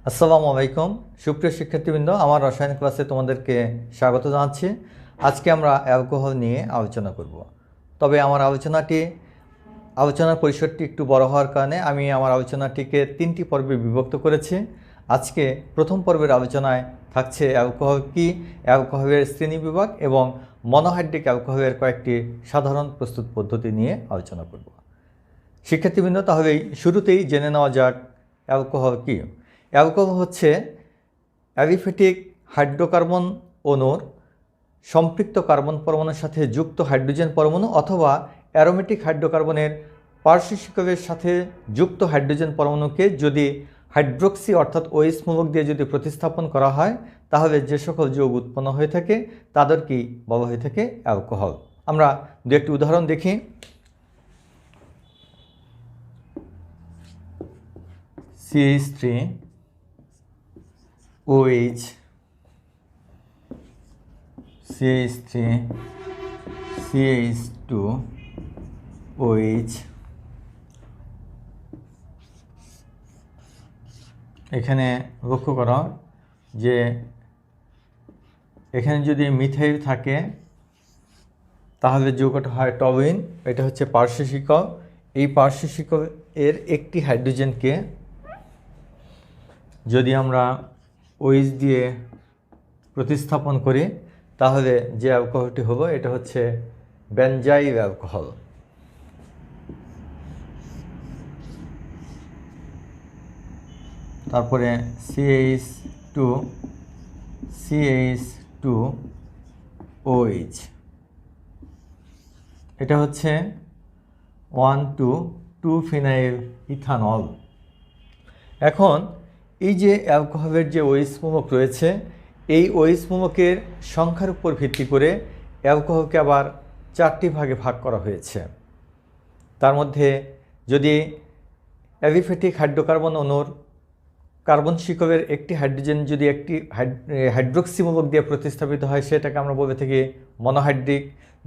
আসসালামু আলাইকুম সুপ্রিয় শিক্ষার্থীবৃন্দ, আমার রসায়ন ক্লাসে তোমাদেরকে স্বাগত জানাচ্ছি। আজকে আমরা অ্যালকোহল নিয়ে আলোচনা করব। তবে আমার আলোচনার পরিসরটি একটু বড় হওয়ার কারণে আমি আমার আলোচনাটিকে 3টি পর্বে বিভক্ত করেছি। আজকে প্রথম পর্বের আলোচনায় থাকছে অ্যালকোহল কি, অ্যালকোহলের শ্রেণীবিভাগ এবং মনোহাইড্রিক অ্যালকোহলের কয়েকটি সাধারণ প্রস্তুত পদ্ধতি নিয়ে আলোচনা করব। শিক্ষার্থীবৃন্দ, তাহলেই শুরুতেই জেনে নেওয়া যাক অ্যালকোহল কি। অ্যালকোহল হচ্ছে অ্যালিফ্যাটিক হাইড্রোকার্বন অণুর সম্পৃক্ত কার্বন পরমাণুর সাথে যুক্ত হাইড্রোজেন পরমাণু অথবা অ্যারোমেটিক হাইড্রোকার্বনের পার্শ্বশিক্ষকের সাথে যুক্ত হাইড্রোজেন পরমাণুকে যদি হাইড্রোক্সি অর্থাৎ ওএইচ মূলক দিয়ে যদি প্রতিস্থাপন করা হয় তাহলে যে সকল যৌগ উৎপন্ন হয়ে থাকে তাদেরকেই বলা হয়ে থাকে অ্যালকোহল। আমরা দু একটি উদাহরণ দেখি। CH3 OH, CH3 CH2 OH। এখানে লক্ষ্য করো যে এখানে যদি মিথাইল থাকে তাহলে যৌগটা হয় টবিন, এটা হচ্ছে পার্শ্বশিক্ষক। এই পার্শ্বশিক্ষক এর একটি হাইড্রোজেনকে যদি আমরা ওএইচ দিয়ে প্রতিস্থাপন করি তাহলে যে অ্যালকোহলটি হলো এটা হচ্ছে বেনজাইল অ্যালকোহল। তারপরে CH2OH, এটা হচ্ছে 1,2,2-ফিনাইল ইথানল। এখন এই যে অ্যালকোহলের যে ওএইচ মূলক রয়েছে এই ওএইচ মূলকের সংখ্যার উপর ভিত্তি করে অ্যালকোহলকে আবার 4টি ভাগে ভাগ করা হয়েছে। তার মধ্যে যদি অ্যালিফ্যাটিক হাইড্রোকার্বন অণুর কার্বন শিকলের একটি হাইড্রোজেন যদি একটি হাইড্রোক্সি মূলক দিয়ে প্রতিস্থাপিত হয় সেটাকে আমরা বলে থাকি মনোহাইড্রিক।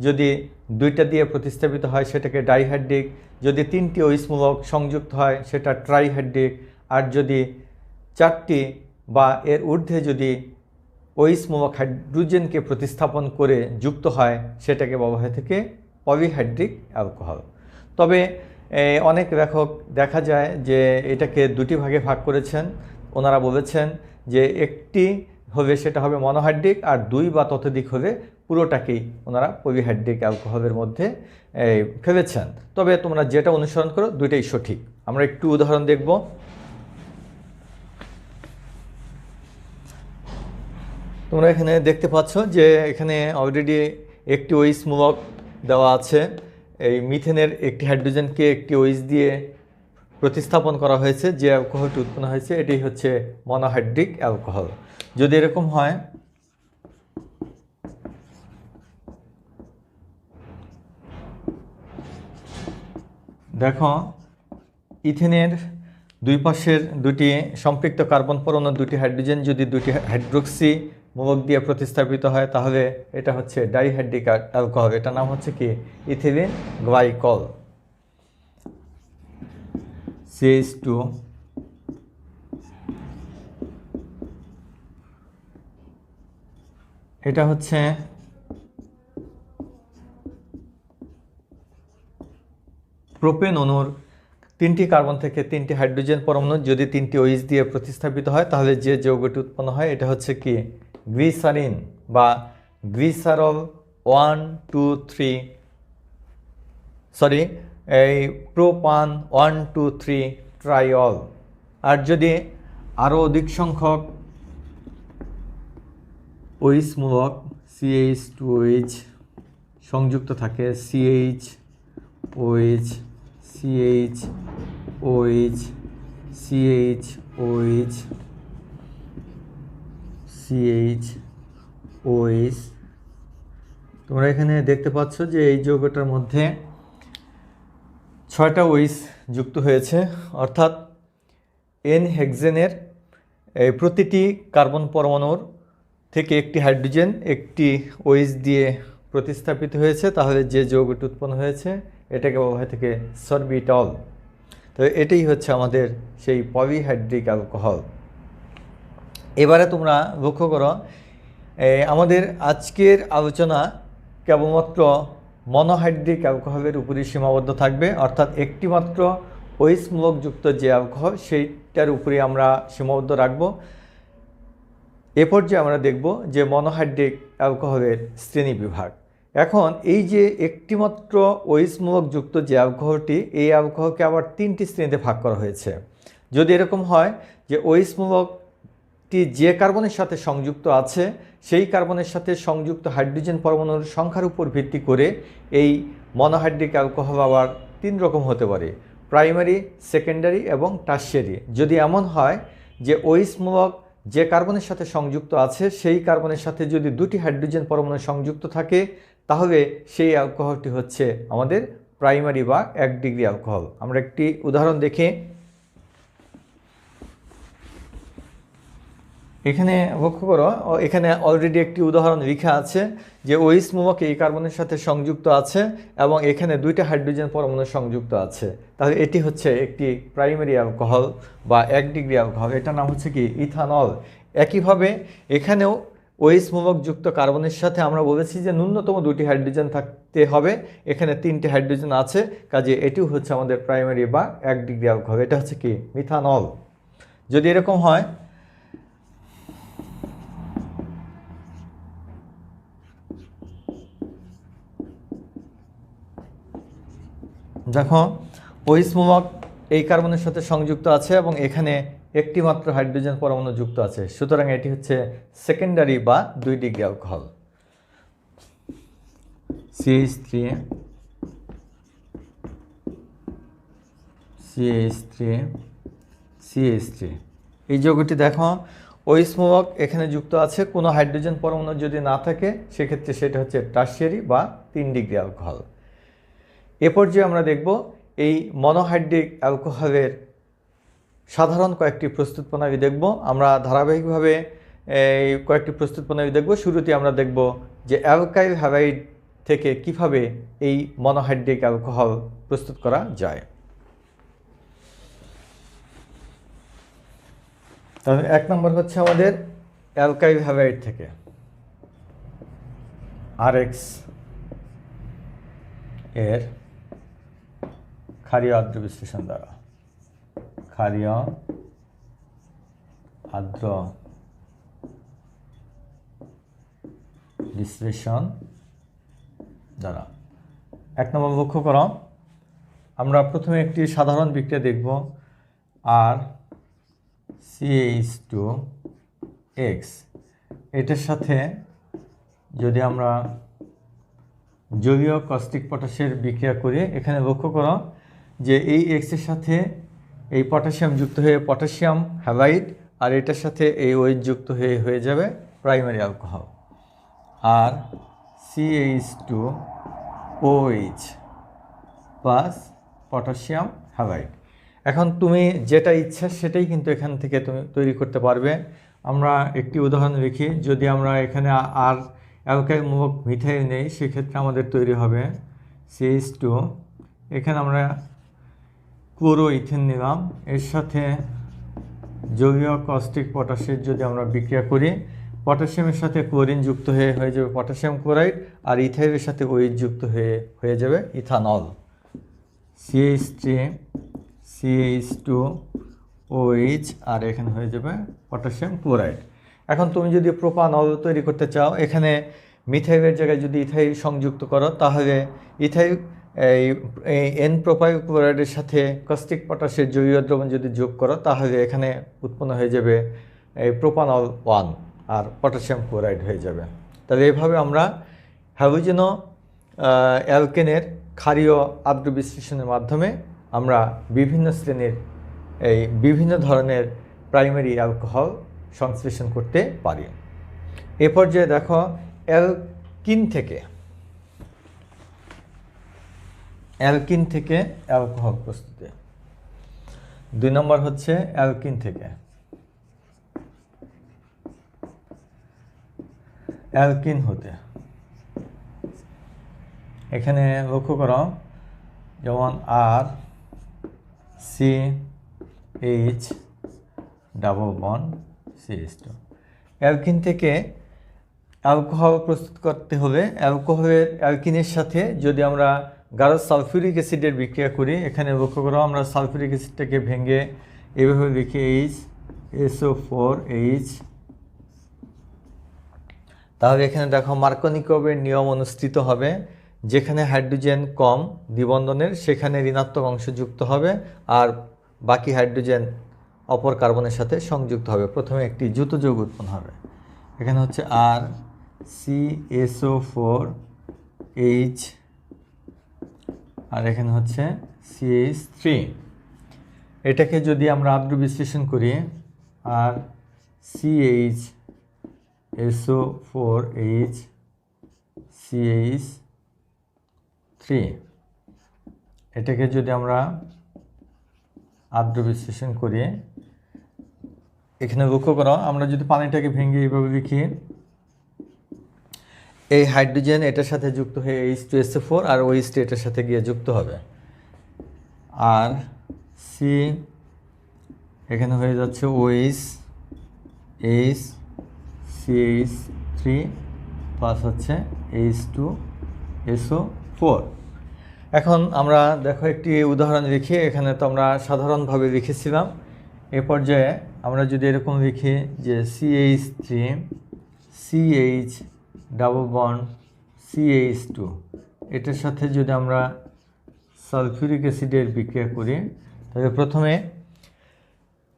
যদি 2টা দিয়ে প্রতিস্থাপিত হয় সেটাকে ডাইহাইড্রিক। যদি 3টি ওএইচ মূলক সংযুক্ত হয় সেটা ট্রাইহাইড্রিক। আর যদি 4টি বা এর ঊর্ধ্বে যদি ওএইচ মূলক হাইড্রোজেনকে প্রতিস্থাপন করে যুক্ত হয় সেটাকে বলা হয়ে থাকে পলিহাইড্রিক অ্যালকোহল। তবে অনেক লেখক দেখা যায় যে এটাকে 2টি ভাগে ভাগ করেছেন। ওনারা বলেছেন যে একটি হলে সেটা হবে মনোহাইড্রিক আর 2 বা ততোধিক হলে পুরোটাকেই ওনারা পলিহাইড্রিক অ্যালকোহলের মধ্যে ফেলেছেন। তবে তোমরা যেটা অনুসরণ করো দুইটাই সঠিক। আমরা একটু উদাহরণ দেখব। তোমরা এখানে দেখতে পাচ্ছ যে এখানে অলরেডি একটি ওএইচ মূলক দেওয়া আছে। এই মিথেনের একটি হাইড্রোজেনকে একটি ওএইচ দিয়ে প্রতিস্থাপন করা হয়েছে, যে অ্যালকোহলটি উৎপন্ন হয়েছে এটাই হচ্ছে মনোহাইড্রিক অ্যালকোহল। যদি এরকম হয় দেখো ইথেনের দুই পাশের 2টি সম্পৃক্ত কার্বন পরমাণু 2টি হাইড্রোজেন যদি 2টি হাইড্রোক্সি মূলক দিয়ে প্রতিস্থাপিত হয় তাহলে এটা হচ্ছে ডাইহাইড্রিক অ্যালকোহল। এটার নাম হচ্ছে কি ইথিলিন গ্লাইকল। CH2 এটা হচ্ছে প্রোপেন অণুর 3টি কার্বন থেকে 3টি হাইড্রোজেন পরমাণু যদি 3টি ওএইচ দিয়ে প্রতিস্থাপিত হয় তাহলে যে যৌগটি উৎপন্ন হয় এটা হচ্ছে কি গ্লিসারিন বা গ্লিসারল 1,2,3 এই প্রোপান 1,2,3 ট্রাইল। আর যদি আরও অধিক সংখ্যক ওএইচ মূলক CH2OH সংযুক্ত থাকে CHOH CHOH CHOH CHOH, তোমরা এখানে দেখতে পাচ্ছ যে এই যৌগটার মধ্যে 6টা ওএইচ যুক্ত হয়েছে, অর্থাৎ N হেক্সেনের প্রতিটি কার্বন পরমাণুর থেকে একটি হাইড্রোজেন একটি ওএইচ দিয়ে প্রতিস্থাপিত হয়েছে। তাহলে যে যৌগটি উৎপন্ন হয়েছে এটাকে বলা হয়ে থাকে সরবিটল। তো এটাই হচ্ছে আমাদের সেই পলিহাইড্রিক অ্যালকোহল। এবারে তোমরা লক্ষ্য করো আমাদের আজকের আলোচনা কেবলমাত্র মনোহাইড্রিক অ্যালকোহলের উপরই সীমাবদ্ধ থাকবে, অর্থাৎ একটিমাত্র ওএইচ মূলকযুক্ত যে অ্যালকোহল সেইটার উপরে আমরা সীমাবদ্ধ রাখব। এ পর্যায়ে আমরা দেখব যে মনোহাইড্রিক অ্যালকোহলের শ্রেণী বিভাগ। এখন এই যে একটিমাত্র ওএইচ মূলকযুক্ত যে অ্যালকোহলটি, এই অ্যালকোহলকে আবার 3টি শ্রেণীতে ভাগ করা হয়েছে। যদি এরকম হয় যে ওএইচ মূলকটি যে কার্বনের সাথে সংযুক্ত আছে সেই কার্বনের সাথে সংযুক্ত হাইড্রোজেন পরমাণুর সংখ্যার উপর ভিত্তি করে এই মনোহাইড্রিক অ্যালকোহল আবার 3 রকম হতে পারে: প্রাইমারি, সেকেন্ডারি এবং টারশিয়ারি। যদি এমন হয় যে ওএইচ মূলক যে কার্বনের সাথে সংযুক্ত আছে সেই কার্বনের সাথে যদি 2টি হাইড্রোজেন পরমাণু সংযুক্ত থাকে, তাহলে সেই অ্যালকোহলটি হচ্ছে আমাদের প্রাইমারি বা 1 ডিগ্রি অ্যালকোহল। আমরা একটি উদাহরণ দেখি। এখানে লক্ষ্য করো, এখানে অলরেডি একটি উদাহরণ লেখা আছে যে ওএইচ মূলক এই কার্বনের সাথে সংযুক্ত আছে এবং এখানে 2টা হাইড্রোজেন পরমাণু সংযুক্ত আছে। তাহলে এটি হচ্ছে একটি প্রাইমারি অ্যালকোহল বা 1 ডিগ্রি অ্যালকোহল। এটার নাম হচ্ছে কি ইথানল। একইভাবে এখানেও ওএইচ মূলকযুক্ত কার্বনের সাথে আমরা বলেছি যে ন্যূনতম 2টি হাইড্রোজেন থাকতে হবে, এখানে 3টি হাইড্রোজেন আছে, কাজে এটিও হচ্ছে আমাদের প্রাইমারি বা 1 ডিগ্রি অ্যালকোহল। এটা হচ্ছে কি মিথানল। যদি এরকম হয়, দেখো ওএইচ মূলক এই কার্বনের সাথে সংযুক্ত আছে এবং এখানে একটি মাত্র হাইড্রোজেন পরমাণু যুক্ত আছে, সুতরাং এটি হচ্ছে সেকেন্ডারি বা 2 ডিগ্রি অ্যালকোহল। CH3 CH3 এই যৌগটি দেখো ওএইচ মূলক এখানে যুক্ত আছে, কোনো হাইড্রোজেন পরমাণু যদি না থাকে সেক্ষেত্রে সেটা হচ্ছে টারশিয়ারি বা 3 ডিগ্রি অ্যালকোহল। এ পর্যায়ে আমরা দেখব এই মনোহাইড্রিক অ্যালকোহলের সাধারণ কয়েকটি প্রস্তুত প্রণালী দেখব। আমরা ধারাবাহিকভাবে এই কয়েকটি প্রস্তুত প্রণালী দেখব। শুরুতে আমরা দেখব যে অ্যালকাইল হ্যালাইড থেকে কিভাবে এই মনোহাইড্রিক অ্যালকোহল প্রস্তুত করা যায়। তাহলে 1 নম্বর হচ্ছে আমাদের অ্যালকাইল হ্যালাইড থেকে RX এর ক্ষারীয় আদ্র বিশ্লেষণ দ্বারা, ক্ষারীয় আদ্র বিশ্লেষণ দ্বারা 1 নম্বর লক্ষ্য করো, আমরা প্রথমে একটি সাধারণ বিক্রিয়া দেখব। আর CH2X এটার সাথে যদি আমরা জলীয় কস্টিক পটাশের বিক্রিয়া করি, এখানে লক্ষ্য করো যে এই এক্সের সাথে এই পটাশিয়াম যুক্ত হয়ে পটাশিয়াম হ্যালাইড, আর এটার সাথে এই ওএইচ যুক্ত হয়ে যাবে প্রাইমারি অ্যালকোহল। আর CH2OH প্লাস পটাশিয়াম হ্যালাইড। এখন তুমি যেটা ইচ্ছা সেটাই কিন্তু এখান থেকে তুমি তৈরি করতে পারবে। আমরা একটি উদাহরণ লিখি। যদি আমরা এখানে আর অ্যালকাইল মূলক মিথাইল নেই, সেক্ষেত্রে আমাদের তৈরি হবে CH2, এখানে আমরা ক্লোরোইথেন নিলাম, এর সাথে জলীয় কস্টিক পটাশের যদি আমরা বিক্রিয়া করি, পটাশিয়ামের সাথে ক্লোরিন যুক্ত হয়ে যাবে পটাশিয়াম ক্লোরাইড, আর ইথাইলের সাথে ওএইচ যুক্ত হয়ে যাবে ইথানল। CH3 CH2OH আর এখানে হয়ে যাবে পটাশিয়াম ক্লোরাইড। এখন তুমি যদি প্রোপানল তৈরি করতে চাও, এখানে মিথাইলের জায়গায় যদি ইথাইল সংযুক্ত করো, তাহলে ইথাইল এই এন প্রোপাইল ক্লোরাইডের সাথে কস্টিক পটাশের জলীয় দ্রবণ যদি যোগ করো, তাহলে এখানে উৎপন্ন হয়ে যাবে এই প্রোপানল 1 আর পটাশিয়াম ক্লোরাইড হয়ে যাবে। তাহলে এইভাবে আমরা হ্যালোজেনো অ্যালকেনের ক্ষারীয় আদ্র বিশ্লেষণের মাধ্যমে আমরা বিভিন্ন শ্রেণীর এই বিভিন্ন ধরনের প্রাইমারি অ্যালকোহল সংশ্লেষণ করতে পারি। এ পর্যায়ে দেখো অ্যালকিন থেকে অ্যালকোহল প্রস্তুতি। 2 নম্বর হচ্ছে অ্যালকিন থেকে। অ্যালকিন হতে এখানে লক্ষ্য করো, যেমন আর CH double bond CH2, alkyne থেকে অ্যালকোহল প্রস্তুত করতে হলে অ্যালকিনের সাথে যদি আমরা গাঢ় সালফিউরিক অ্যাসিডের বিক্রিয়া করি, এখানে লক্ষ্য করো আমরা সালফিউরিক অ্যাসিডটাকে ভেঙে এইভাবে লিখি HSO4H। তাহলে এখানে দেখো মার্কনিকোভের নিয়ম অনুসৃত হবে, যেখানে হাইড্রোজেন কম দ্বিবন্ধনের সেখানে ঋণাত্মক অংশ যুক্ত হবে আর বাকি হাইড্রোজেন অপর কার্বনের সাথে সংযুক্ত হবে। প্রথমে একটি যৌথ যৌগ উৎপন্ন হবে, এখানে হচ্ছে আর CSO4H আর এখানে হচ্ছে CH3। এটাকে যদি আমরা আদ্র বিশ্লেষণ করি, আর CHSO4H CH3, এটাকে যদি আমরা আদ্র বিশ্লেষণ করি, এখানে লক্ষ্য করো আমরা যদি পানিটাকে ভেঙে এইভাবে লিখি, এই হাইড্রোজেন এটার সাথে যুক্ত হয়ে H2SO4 আর OH2 এটার সাথে গিয়ে যুক্ত হবে, আর সি এখানে হয়ে যাচ্ছে OH CH3 প্লাস হচ্ছে H2SO4। এখন আমরা দেখো একটি উদাহরণ লিখি, এখানে তো আমরা সাধারণভাবে লিখেছিলাম, এ পর্যায়ে আমরা যদি এরকম লিখি যে CH3 CH double bond CH2, এটার সাথে যদি আমরা সালফিউরিক অ্যাসিডের বিক্রিয়া করি, তাহলে প্রথমে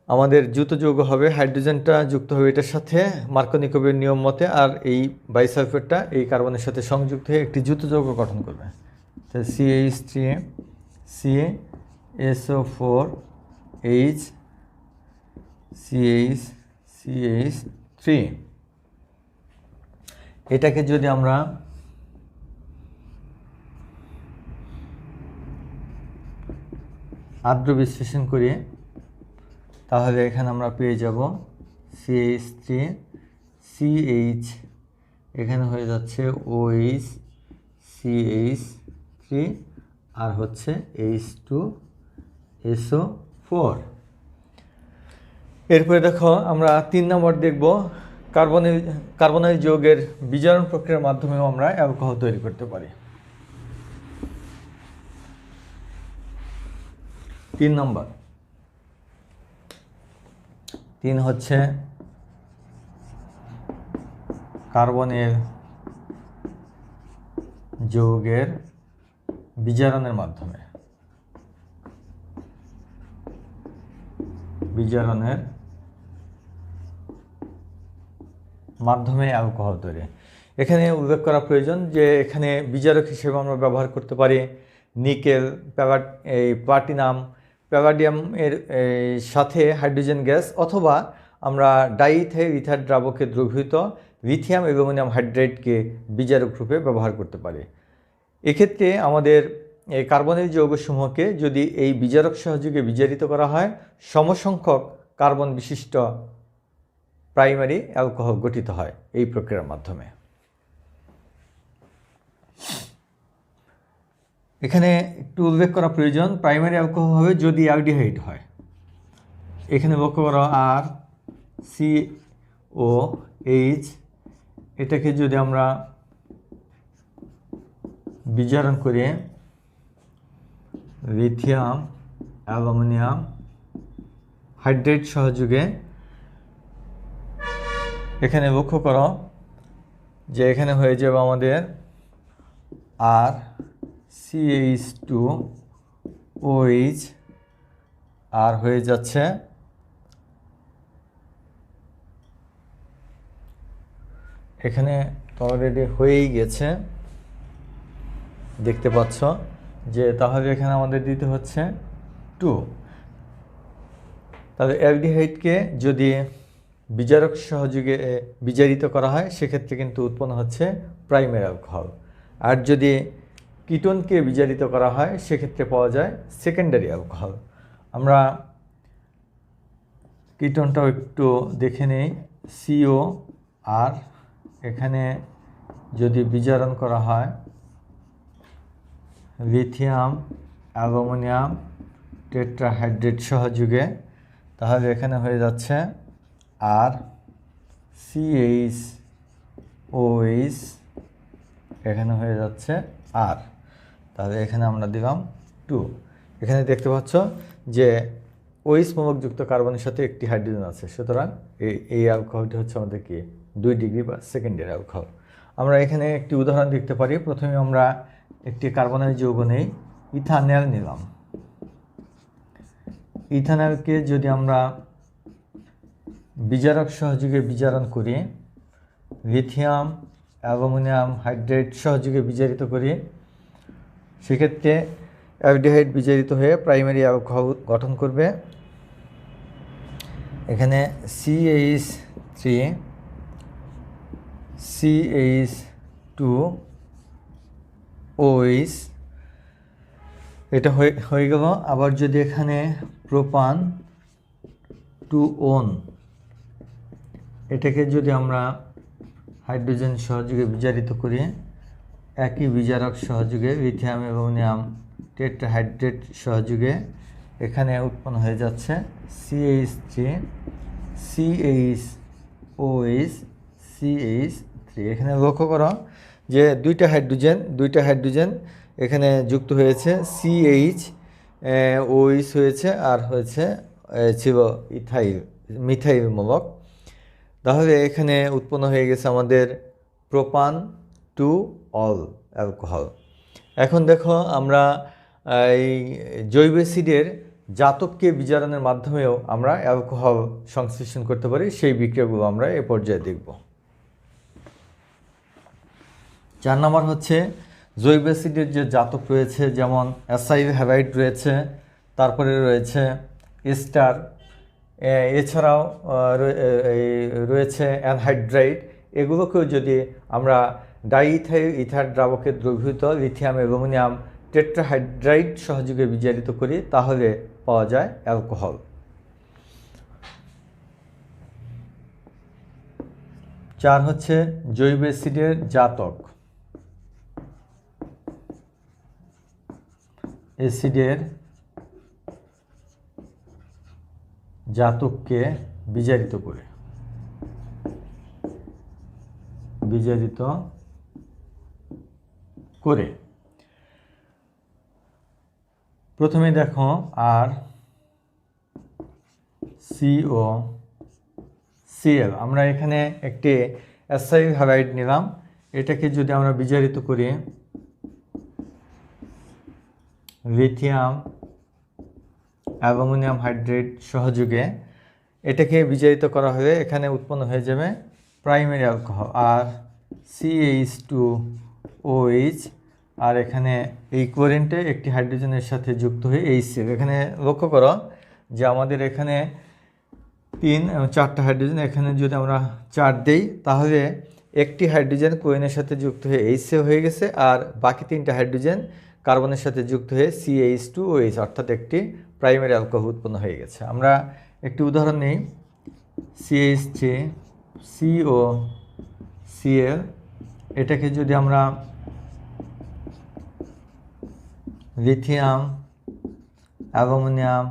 আমাদের যৌথ যৌগ হবে, হাইড্রোজেনটা যুক্ত হবে এটার সাথে মার্কনিকোভের নিয়ম মতে, আর এই বাইসালফেটটা এই কার্বনের সাথে সংযুক্ত হয়ে একটি যৌথ যৌগ গঠন করবে। তো CH3 CSO4H CH3, এটাকে যদি আমরা আদ্র বিশ্লেষণ করি, তাহলে এখানে আমরা পেয়ে যাব CH3 CH, এখানে হয়ে যাচ্ছে OH CH3 আর হচ্ছে H2SO4। এরপরে দেখো আমরা 3 নম্বর দেখব, কার্বনাইল যৌগের বিজারণ প্রক্রিয়ার মাধ্যমেও আমরা অ্যালকোহল তৈরি করতে পারি। 3 নম্বর 3 হচ্ছে কার্বনের যৌগের বিজারণের মাধ্যমে অ্যালকোহল তৈরি। এখানে উল্লেখ করা প্রয়োজন যে এখানে বিজারক হিসেবে আমরা ব্যবহার করতে পারি নিকেল, প্লাটিনাম, প্যালাডিয়াম এর সাথে হাইড্রোজেন গ্যাস, অথবা আমরা ডাইইথাইল ইথার দ্রাবকে দ্রবীভূত লিথিয়াম অ্যালুমিনিয়াম হাইড্রাইডকে বিজারক রূপে ব্যবহার করতে পারি। এক্ষেত্রে আমাদের এই কার্বনের যৌগসমূহকে যদি এই বিজারক সহযোগে বিজারিত করা হয়, সমসংখ্যক কার্বন বিশিষ্ট প্রাইমারি অ্যালকোহল গঠিত হয় এই প্রক্রিয়ার মাধ্যমে। এখানে একটু উল্লেখ করা প্রয়োজন, প্রাইমারি অ্যালকোহল হবে যদি অ্যালডিহাইড হয়। এখানে লক্ষ্য করো আর COH, এটাকে যদি আমরা বিজারণ করি লিথিয়াম অ্যালুমিনিয়াম হাইড্রাইড সহযোগে, এখানে লক্ষ্য করো যে এখানে হয়ে যাবে আমাদের আর CH2OH আর হয়ে যাচ্ছে এখানে অলরেডি হয়েই গেছে, দেখতে পাচ্ছ যে তাহলে এখানে আমাদের দিতে হচ্ছে 2। তাহলে অ্যালডিহাইডকে যদি বিজারক সহযোগে বিজারিত করা হয় সেক্ষেত্রে কিন্তু উৎপন্ন হচ্ছে প্রাইমারি অ্যালকোহল, আর যদি কিটোনকে বিজারিত করা হয় সেক্ষেত্রে পাওয়া যায় সেকেন্ডারি অ্যালকোহল। আমরা কিটোনটাও একটু দেখে নেই, CO আর এখানে যদি বিজারণ করা হয় লিথিয়াম অ্যালুমিনিয়াম টেট্রাহাইড্রেট সহযোগে, তাহলে এখানে হয়ে যাচ্ছে আর CH OH এখানে হয়ে যাচ্ছে R, তাহলে এখানে আমরা দিলাম 2। এখানে দেখতে পাচ্ছ যে OH মোলকযুক্ত কার্বনের সাথে একটি হাইড্রোজেন আছে, সুতরাং এই অ্যালকোহলটি হচ্ছে আমাদের কি 2 ডিগ্রি বা সেকেন্ডারি অ্যালকোহল। আমরা এখানে একটি উদাহরণ দেখতে পারি। প্রথমে আমরা একটি কার্বনের যৌগ নেই, ইথানল নিলাম। ইথানলকে যদি আমরা বিজারক সহযোগে বিজারণ করি, লিথিয়াম অ্যালুমিনিয়াম হাইড্রেট সহযোগে বিজারিত করি, সেক্ষেত্রে অ্যালডিহাইড বিজারিত হয়ে প্রাইমারি অ্যালকোহল গঠন করবে। এখানে CH3 CH2OH এটা হয়ে গেল। আবার যদি এখানে প্রোপান 2 এটাকে যদি আমরা হাইড্রোজেন সহযোগে বিজারিত করি, একই বিজারক সহযোগে লিথিয়াম অ্যালুমিনিয়াম টেট্রাহাইড্রেট সহযোগে এখানে উৎপন্ন হয়ে যাচ্ছে CH3 CHOH CH3। এখানে লক্ষ্য করো যে দুইটা হাইড্রোজেন এখানে যুক্ত হয়েছে, CHOH হয়েছে আর ছিল মিথাইল মূলক। তাহলে এখানে উৎপন্ন হয়ে গেছে আমাদের প্রোপান 2 অল অ্যালকোহল। এখন দেখো আমরা এই জৈব অ্যাসিডের জাতককে বিজারণের মাধ্যমেও আমরা অ্যালকোহল সংশ্লেষণ করতে পারি। সেই বিক্রিয়াগুলো আমরা এ পর্যায়ে দেখব। 4 নম্বর হচ্ছে জৈব অ্যাসিডের যে জাতক রয়েছে, যেমন অ্যাসাইল হ্যালাইড রয়েছে, তারপরে রয়েছে এস্টার, এছাড়াও রয়েছে অ্যানহাইড্রাইড। এগুলোকেও যদি আমরা ডাইইথাইল ইথার দ্রাবকে দ্রবীভূত লিথিয়াম অ্যালুমিনিয়াম টেট্রাহাইড্রাইড সহযোগে বিজারিত করি, তাহলে পাওয়া যায় অ্যালকোহল। 4 হচ্ছে জৈব অ্যাসিডের জাতক। অ্যাসিডের জাতককে বিজারিত করে প্রথমে দেখো আর COCl, আমরা এখানে একটি অ্যাসাইল হ্যালাইড নিলাম। এটাকে যদি আমরা বিজারিত করি লিথিয়াম অ্যালুমিনিয়াম হাইড্রেট সহযোগে, এটাকে বিজারিত করা হলে এখানে উৎপন্ন হয়ে যাবে প্রাইমারি অ্যালকোহল আর CH2OH। আর এখানে এই ক্লোরিনটা একটি হাইড্রোজেনের সাথে যুক্ত হয়ে HCl। এখানে লক্ষ্য করো যে আমাদের এখানে 3 এবং 4টা হাইড্রোজেন, এখানে যদি আমরা 4 দেই তাহলে একটি হাইড্রোজেন ক্লোরিনের সাথে যুক্ত হয়ে HCl হয়ে গেছে, আর বাকি 3টা হাইড্রোজেন কার্বনের সাথে যুক্ত হয়ে CH2OH, অর্থাৎ একটি প্রাইমারি অ্যালকোহল উৎপন্ন হয়ে গেছে। আমরা একটি উদাহরণ নিই, CH3COCl। এটাকে যদি আমরা লিথিয়াম অ্যালুমিনিয়াম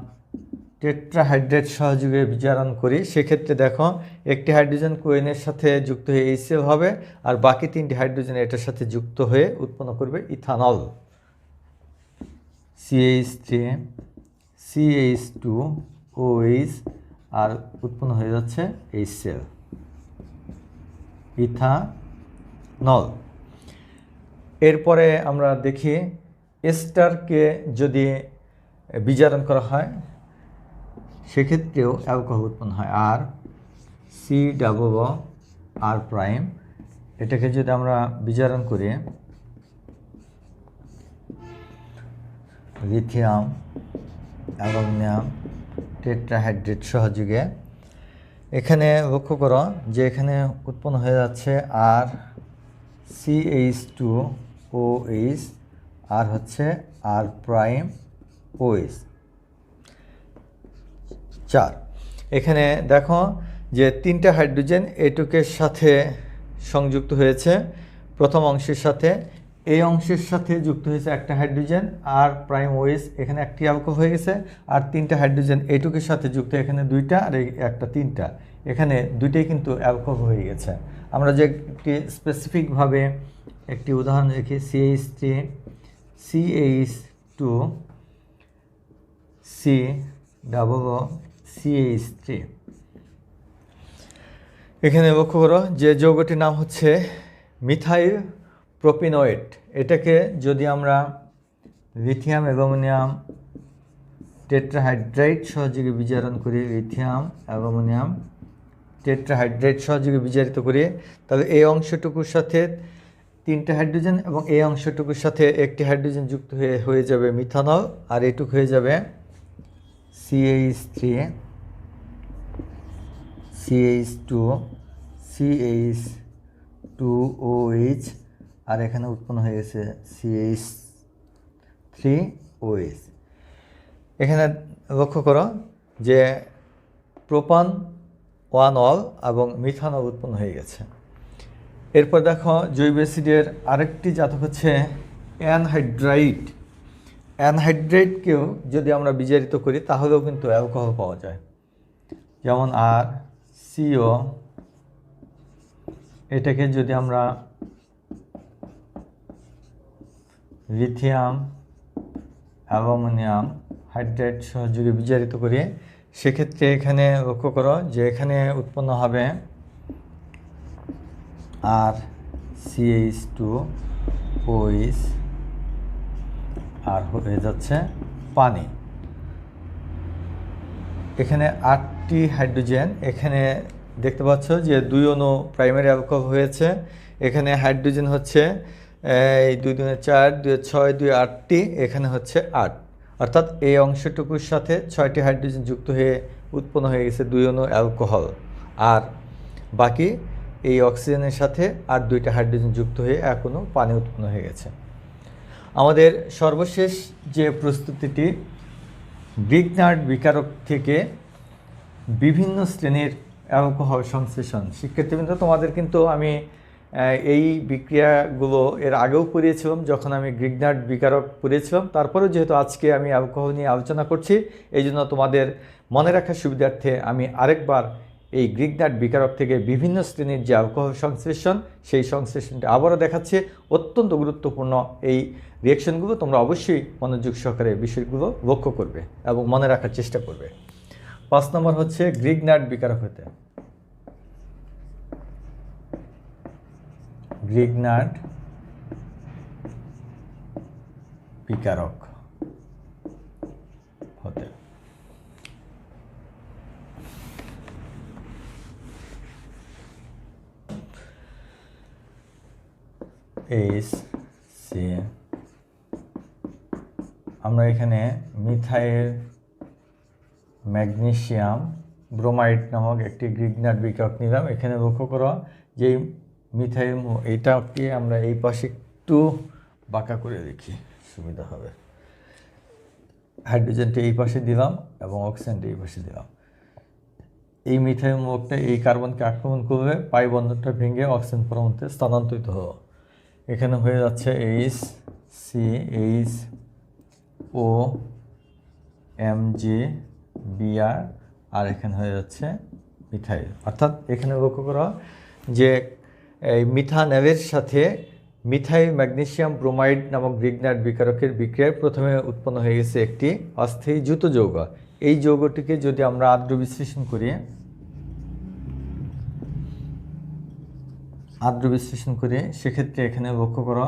টেট্রাহাইড্রেট সহযোগে বিজারণ করি, সেক্ষেত্রে দেখো একটি হাইড্রোজেন ক্লোরিনের সাথে যুক্ত হয়ে HCl হবে, আর বাকি 3টি হাইড্রোজেন এটার সাথে যুক্ত হয়ে উৎপন্ন করবে ইথানল। CH3 CH2OH আর উৎপন্ন হয়ে যাচ্ছে HCl, ইথানল। এরপরে আমরা দেখি এস্টারকে যদি বিজারণ করা হয়, সেক্ষেত্রেও অ্যালকোহল উৎপন্ন হয় আর COOR'। এটাকে যদি আমরা বিজারণ করি লিথিয়াম অ্যালুমিনিয়াম টেট্রাহাইড্রেট সহযোগে, এখানে লক্ষ্য করো যে এখানে উৎপন্ন হয়ে যাচ্ছে আর CH2OH আর R'OH 4। এখানে দেখো যে 3টা হাইড্রোজেন এটুকের সাথে সংযুক্ত হয়েছে প্রথম অংশের সাথে, এই অংশের সাথে যুক্ত হয়েছে একটা হাইড্রোজেন R'OH, এখানে একটি অ্যালকোহল হয়ে গেছে, আর 3টা হাইড্রোজেন এটুকের সাথে যুক্ত, এখানে 2টা আর একটা 3টা, এখানে দুইটাই কিন্তু অ্যালকোহল হয়ে গেছে। আমরা যে একটি স্পেসিফিকভাবে একটি উদাহরণ দেখি, CH3 CH2 COO CH3। এখানে লক্ষ্য করো যে যৌগটির নাম হচ্ছে মিথাইল প্রোপিনোয়েট। এটাকে যদি আমরা লিথিয়াম অ্যালুমিনিয়াম টেট্রাহাইড্রাইড সহযোগে বিজারণ করি, লিথিয়াম অ্যালুমিনিয়াম টেট্রাহাইড্রাইড সহযোগে বিজারিত করি, তাহলে এই অংশটুকুর সাথে 3টা হাইড্রোজেন এবং এই অংশটুকুর সাথে একটি হাইড্রোজেন যুক্ত হয়ে যাবে মিথানল, আর এটুকু হয়ে যাবে CH3 CH2 CH2OH, আর এখানে উৎপন্ন হয়ে গেছে CH3OH। এখানে লক্ষ্য করো যে প্রোপান 1 এবং মিথানল উৎপন্ন হয়ে গেছে। এরপর দেখো জৈব অ্যাসিডের আরেকটি জাতক হচ্ছে অ্যানহাইড্রাইড। অ্যানহাইড্রাইডকেও যদি আমরা বিজারিত করি তাহলেও কিন্তু অ্যালকোহল পাওয়া যায়, যেমন আর CO, এটাকে যদি আমরা লিথিয়াম অ্যালুমিনিয়াম হাইড্রাইড সহযোগে বিজারিত করি, সেক্ষেত্রে এখানে লক্ষ্য করো যে এখানে উৎপন্ন হবে আর CH2OH, আর হয়ে যাচ্ছে পানি। এখানে 8টি হাইড্রোজেন, এখানে দেখতে পাচ্ছ যে 2 অণু প্রাইমারি অ্যালকোহল হয়েছে। এখানে হাইড্রোজেন হচ্ছে এই 2 2 4 2 6 2 8টি, এখানে হচ্ছে 8, অর্থাৎ এই অংশটুকুর সাথে 6টি হাইড্রোজেন যুক্ত হয়ে উৎপন্ন হয়ে গেছে 2 অণু অ্যালকোহল, আর বাকি এই অক্সিজেনের সাথে আর 2টা হাইড্রোজেন যুক্ত হয়ে 1 অণু পানি উৎপন্ন হয়ে গেছে। আমাদের সর্বশেষ যে প্রস্তুতিটি গ্রিগনার্ড বিকারক থেকে বিভিন্ন শ্রেণীর অ্যালকোহল সংশ্লেষণ। শিক্ষার্থীবৃন্দ, তোমাদের কিন্তু আমি এই বিক্রিয়াগুলো এর আগেও পড়িয়েছিলাম যখন আমি গ্রিগনার্ড বিকারক পড়িয়েছিলাম। তারপরেও যেহেতু আজকে আমি অ্যালকোহল নিয়ে আলোচনা করছি, এই জন্য তোমাদের মনে রাখার সুবিধার্থে আমি আরেকবার এই গ্রিগনার্ড বিকারক থেকে বিভিন্ন শ্রেণীর যে অ্যালকোহল সংশ্লেষণ, সেই সংশ্লেষণটা আবারও দেখাচ্ছে। অত্যন্ত গুরুত্বপূর্ণ এই রিঅ্যাকশনগুলো, তোমরা অবশ্যই মনোযোগ সহকারে বিষয়গুলো লক্ষ্য করবে এবং মনে রাখার চেষ্টা করবে। 5 নম্বর হচ্ছে গ্রিগনার্ড বিকারক হতে গ্রিগনার্ড বিকারক হতে আমরা এখানে মিথাইল ম্যাগনেসিয়াম ব্রোমাইড নামক একটি গ্রিগনার্ড বিকারক নিলাম। এখানে লক্ষ্য করো যে মিথাইল, এইটাকে আমরা এই পাশে একটু বাঁকা করে দেখি, সুবিধা হবে। হাইড্রোজেনটা এই পাশে দিলাম এবং অক্সিজেনটা এই পাশে দিলাম। এই মিথাইল মৌলটা এই কার্বনকে আক্রমণ করবে, পাই বন্ধনটা ভেঙে অক্সিজেন পরমাণুতে স্থানান্তরিত হলো। এখানে হয়ে যাচ্ছে HCHOMgBr, আর এখানে হয়ে যাচ্ছে মিথাইল। অর্থাৎ এখানে লক্ষ্য করা যে এই মিথানলের সাথে মিথাইল ম্যাগনেসিয়াম ব্রোমাইড নামক গ্রিগনার্ড বিকারকের বিক্রিয়ায় প্রথমে উৎপন্ন হয়ে গেছে একটি অস্থায়ী যৌথ যৌগ। এই যৌগটিকে যদি আমরা আদ্র বিশ্লেষণ করি, সেক্ষেত্রে এখানে লক্ষ্য করো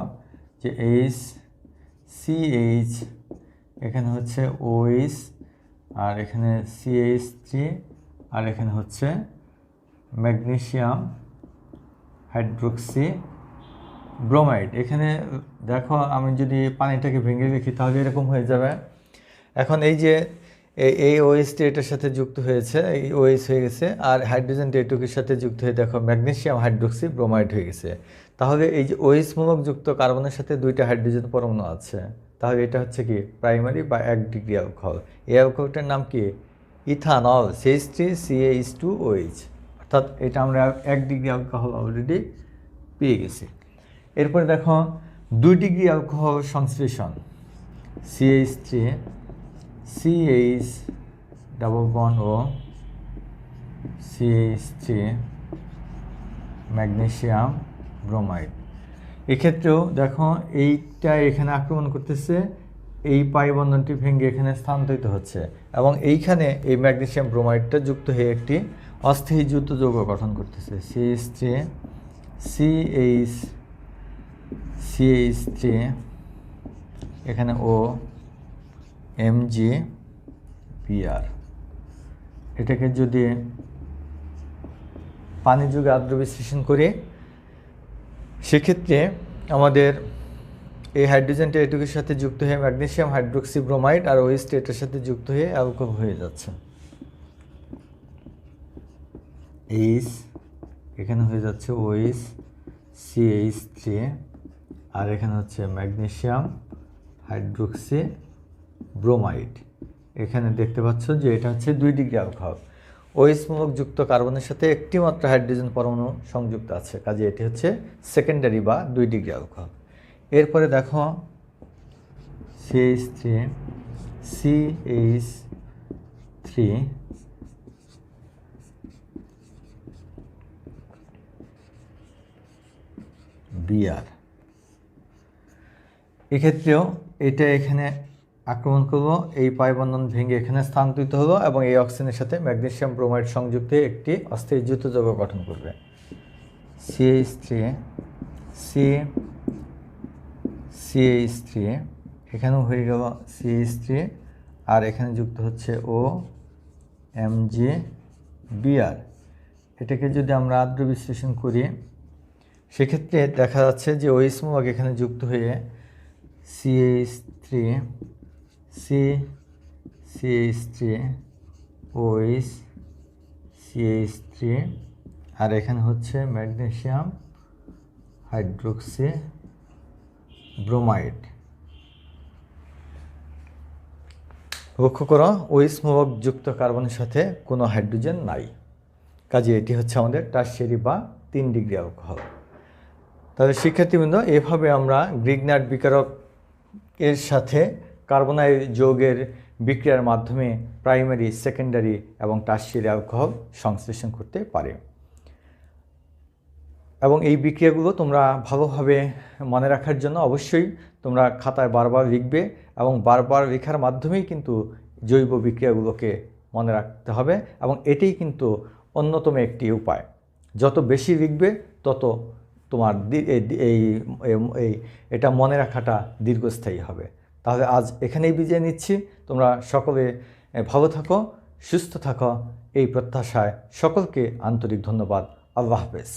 যে HCH, এখানে হচ্ছে OH, আর এখানে CH3, আর এখানে হচ্ছে ম্যাগনেসিয়াম হাইড্রোক্সি ব্রোমাইড। এখানে দেখো আমি যদি পানিটাকে ভেঙে লিখি তাহলে এরকম হয়ে যাবে। এখন এই যে এই OH এটার সাথে যুক্ত হয়েছে, এই OH হয়ে গেছে, আর হাইড্রোজেন এটুকের সাথে যুক্ত হয়ে দেখো ম্যাগনেসিয়াম হাইড্রোক্সি ব্রোমাইড হয়ে গেছে। তাহলে এই যে OH মূলক যুক্ত কার্বনের সাথে 2টা হাইড্রোজেন পরমাণু আছে, তাহলে এটা হচ্ছে কি প্রাইমারি বা 1 ডিগ্রি অ্যালকোহল। এই অ্যালকোহলটার নাম কি? Ethanol, CH3CH2OH। অর্থাৎ এটা আমরা 1 ডিগ্রি অ্যালকোহল অলরেডি পেয়ে গেছি। এরপরে দেখো 2 ডিগ্রি অ্যালকোহল সংশ্লেষণ, CH3 CH double bond O CH3 magnesium bromide. এক্ষেত্রেও দেখো এইটা এখানে আক্রমণ করতেছে, এই পাই বন্ধনটি ভেঙে এখানে স্থানান্তরিত হচ্ছে এবং এইখানে এই ম্যাগনেসিয়াম ব্রোমাইডটা যুক্ত হয়ে একটি অস্থায়ী যুক্ত যৌগ গঠন করতেছে CH3 এখানে O MgBr। এটাকে যদি পানি যুগে আদ্র বিশ্লেষণ করি সেক্ষেত্রে আমাদের এই হাইড্রোজেনটা এটুকের সাথে যুক্ত হয়ে ম্যাগনেসিয়াম হাইড্রোক্সি ব্রোমাইড আর ওএইচটা এটার সাথে যুক্ত হয়ে অ্যালকোহল হয়ে যাচ্ছে। এইচ এখানে হয়ে যাচ্ছে OH CH3 আর এখানে হচ্ছে ম্যাগনেসিয়াম হাইড্রোক্সি ব্রোমাইড। এখানে দেখতে পাচ্ছ যে এটা হচ্ছে 2 ডিগ্রি অ্যালকোহল। OH মূলক যুক্ত কার্বনের সাথে একটি মাত্র হাইড্রোজেন পরমাণু সংযুক্ত আছে, কাজে এটি হচ্ছে সেকেন্ডারি বা 2 ডিগ্রি অ্যালকোহল। এরপরে দেখো CH3 Br। এক্ষেত্রেও এটা এখানে আক্রমণ করলো, এই পাই বন্ধন ভেঙে এখানে স্থানান্তরিত হলো এবং এই অক্সিজেনের সাথে ম্যাগনেসিয়াম ব্রোমাইড সংযুক্ত হয়ে একটি অস্থায়ী যৌথ যৌগ গঠন করবে। CH3 এখানেও হয়ে গেল CH3 আর এখানে যুক্ত হচ্ছে O MgBr। এটাকে যদি আমরা আদ্র বিশ্লেষণ করি সেক্ষেত্রে দেখা যাচ্ছে যে OH মূলক এখানে যুক্ত হয়ে CH3 OH CH3 আর এখানে হচ্ছে ম্যাগনেসিয়াম হাইড্রোক্সি ব্রোমাইড। লক্ষ্য করো OH মূলক যুক্ত কার্বনের সাথে কোনো হাইড্রোজেন নাই, কাজে এটি হচ্ছে আমাদের টারশিয়ারি বা 3 ডিগ্রি অ্যালকোহল। তাহলে শিক্ষার্থীবৃন্দ, এভাবে আমরা গ্রিগনার্ড বিকারক এর সাথে কার্বনাইল যৌগের বিক্রিয়ার মাধ্যমে প্রাইমারি, সেকেন্ডারি এবং টারশিয়ারি অ্যালকোহল সংশ্লেষণ করতে পারে। এবং এই বিক্রিয়াগুলো তোমরা ভালোভাবে মনে রাখার জন্য অবশ্যই তোমরা খাতায় বারবার লিখবে এবং বারবার লেখার মাধ্যমেই কিন্তু জৈব বিক্রিয়াগুলোকে মনে রাখতে হবে এবং এটাই কিন্তু অন্যতম একটি উপায়। যত বেশি লিখবে তত তোমার এটা মনে রাখাটা দীর্ঘস্থায়ী হবে। তাহলে আজ এখানেই বিদায় নিচ্ছি। তোমরা সকলে ভালো থাকো, সুস্থ থাকো, এই প্রত্যাশায় সকলকে আন্তরিক ধন্যবাদ। আল্লাহ হাফেজ।